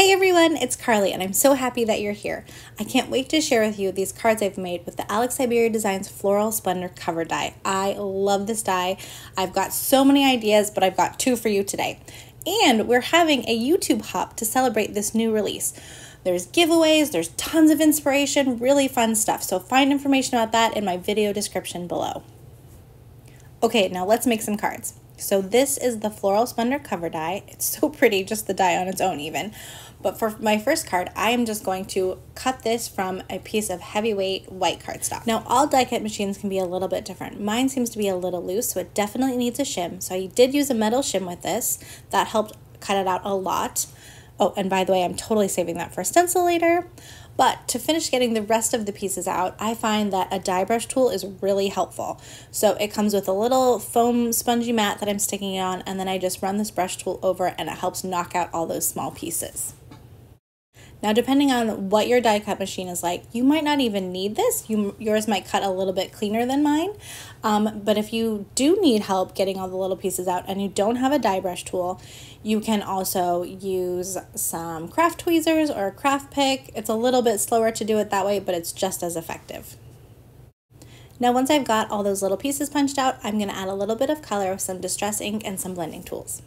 Hey everyone, it's Carly and I'm so happy that you're here. I can't wait to share with you these cards I've made with the Alex Syberia Designs Floral Splendor cover die. I love this die. I've got so many ideas, but I've got two for you today. And we're having a YouTube hop to celebrate this new release. There's giveaways, there's tons of inspiration, really fun stuff. So find information about that in my video description below. Okay, now let's make some cards. So this is the Floral Splendor cover die. It's so pretty, just the die on its own even. But for my first card, I am just going to cut this from a piece of heavyweight white cardstock. Now, all die cut machines can be a little bit different. Mine seems to be a little loose, so it definitely needs a shim. So I did use a metal shim with this. That helped cut it out a lot. Oh, and by the way, I'm totally saving that for a stencil later. But to finish getting the rest of the pieces out, I find that a die brush tool is really helpful. So it comes with a little foam spongy mat that I'm sticking it on, and then I just run this brush tool over and it helps knock out all those small pieces. Now, depending on what your die cut machine is like, you might not even need this. Yours might cut a little bit cleaner than mine. But if you do need help getting all the little pieces out and you don't have a die brush tool, you can also use some craft tweezers or a craft pick. It's a little bit slower to do it that way, but it's just as effective. Now, once I've got all those little pieces punched out, I'm going to add a little bit of color with some distress ink and some blending tools.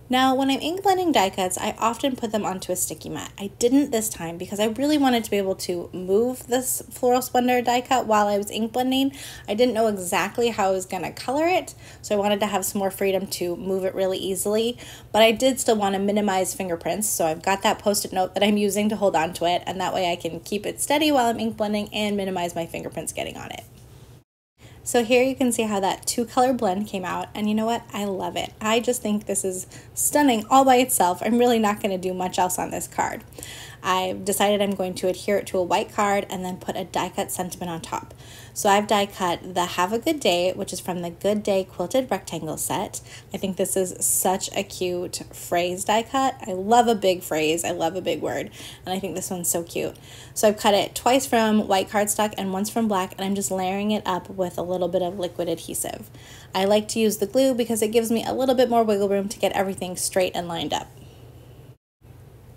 Now, when I'm ink blending die cuts, I often put them onto a sticky mat. I didn't this time because I really wanted to be able to move this Floral Splendor die cut while I was ink blending. I didn't know exactly how I was going to color it, so I wanted to have some more freedom to move it really easily, but I did still want to minimize fingerprints, so I've got that post-it note that I'm using to hold on to it, and that way I can keep it steady while I'm ink blending and minimize my fingerprints getting on it. So here you can see how that two-color blend came out, and you know what? I love it. I just think this is stunning all by itself. I'm really not going to do much else on this card. I've decided I'm going to adhere it to a white card and then put a die cut sentiment on top. So I've die cut the Have a Good Day, which is from the Good Day Quilted Rectangle set. I think this is such a cute phrase die cut. I love a big phrase. I love a big word. And I think this one's so cute. So I've cut it twice from white cardstock and once from black, and I'm just layering it up with a little bit of liquid adhesive. I like to use the glue because it gives me a little bit more wiggle room to get everything straight and lined up.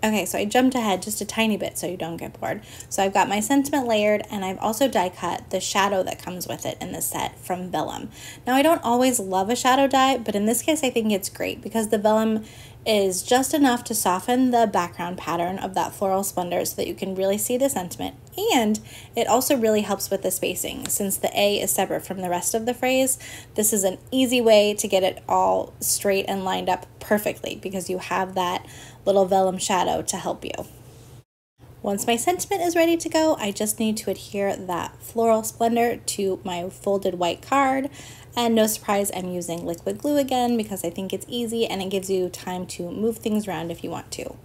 Okay, so I jumped ahead just a tiny bit so you don't get bored. So I've got my sentiment layered, and I've also die cut the shadow that comes with it in this set from vellum. Now, I don't always love a shadow die, but in this case I think it's great because the vellum is just enough to soften the background pattern of that floral splendor so that you can really see the sentiment, and it also really helps with the spacing. Since the A is separate from the rest of the phrase, this is an easy way to get it all straight and lined up perfectly because you have that little vellum shadow to help you. Once my sentiment is ready to go, I just need to adhere that floral splendor to my folded white card. And no surprise, I'm using liquid glue again because I think it's easy and it gives you time to move things around if you want to.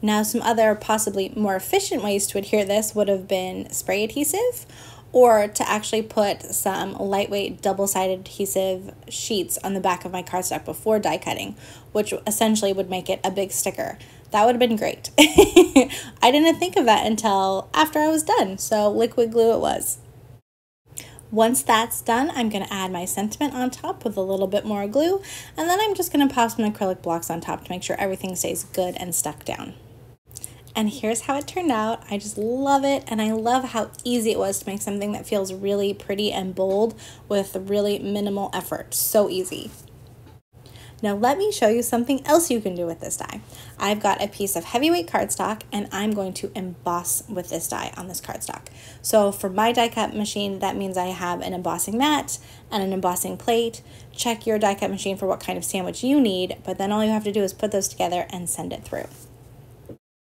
Now, some other possibly more efficient ways to adhere this would have been spray adhesive, or to actually put some lightweight double-sided adhesive sheets on the back of my cardstock before die cutting, which essentially would make it a big sticker. That would have been great. I didn't think of that until after I was done, so liquid glue it was. Once that's done, I'm going to add my sentiment on top with a little bit more glue, and then I'm just going to pop some acrylic blocks on top to make sure everything stays good and stuck down. And here's how it turned out. I just love it, and I love how easy it was to make something that feels really pretty and bold with really minimal effort. So easy. Now let me show you something else you can do with this die. I've got a piece of heavyweight cardstock, and I'm going to emboss with this die on this cardstock. So for my die cut machine, that means I have an embossing mat and an embossing plate. Check your die cut machine for what kind of sandwich you need, but then all you have to do is put those together and send it through.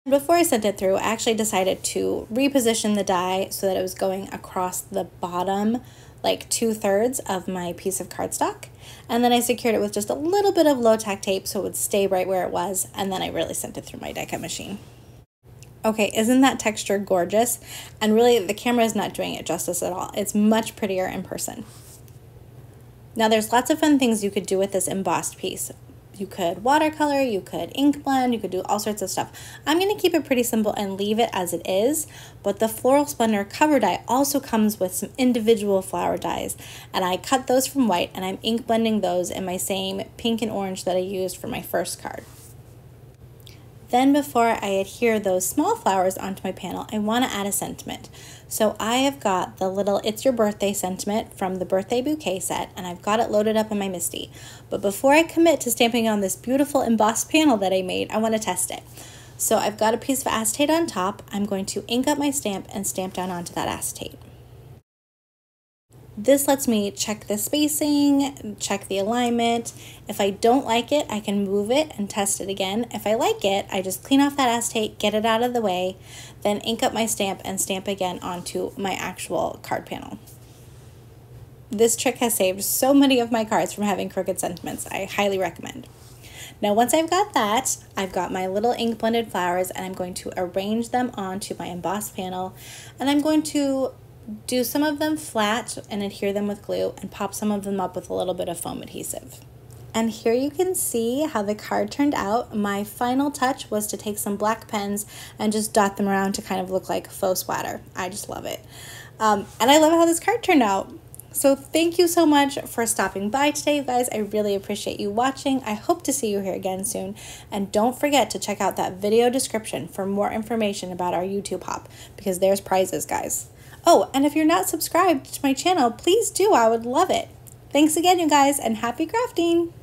Before I sent it through, I actually decided to reposition the die so that it was going across the bottom, like 2/3 of my piece of cardstock. And then I secured it with just a little bit of low tack tape so it would stay right where it was, and then I really sent it through my die cut machine. Okay, isn't that texture gorgeous? And really, the camera is not doing it justice at all. It's much prettier in person. Now, there's lots of fun things you could do with this embossed piece. You could watercolor, you could ink blend, you could do all sorts of stuff. I'm going to keep it pretty simple and leave it as it is, but the Floral Splendor cover die also comes with some individual flower dies, and I cut those from white, and I'm ink blending those in my same pink and orange that I used for my first card. Then before I adhere those small flowers onto my panel, I want to add a sentiment. So I have got the little It's Your Birthday sentiment from the birthday bouquet set, and I've got it loaded up in my MISTI. But before I commit to stamping on this beautiful embossed panel that I made, I want to test it. So I've got a piece of acetate on top. I'm going to ink up my stamp and stamp down onto that acetate. This lets me check the spacing, check the alignment. If I don't like it, I can move it and test it again. If I like it, I just clean off that acetate, get it out of the way, then ink up my stamp and stamp again onto my actual card panel. This trick has saved so many of my cards from having crooked sentiments. I highly recommend. Now once I've got that, I've got my little ink blended flowers, and I'm going to arrange them onto my embossed panel, and I'm going to do some of them flat and adhere them with glue, and pop some of them up with a little bit of foam adhesive. And here you can see how the card turned out. My final touch was to take some black pens and just dot them around to kind of look like faux splatter. I just love it. And I love how this card turned out. So thank you so much for stopping by today, you guys. I really appreciate you watching. I hope to see you here again soon. And don't forget to check out that video description for more information about our YouTube hop, because there's prizes, guys. Oh, and if you're not subscribed to my channel, please do. I would love it. Thanks again, you guys, and happy crafting!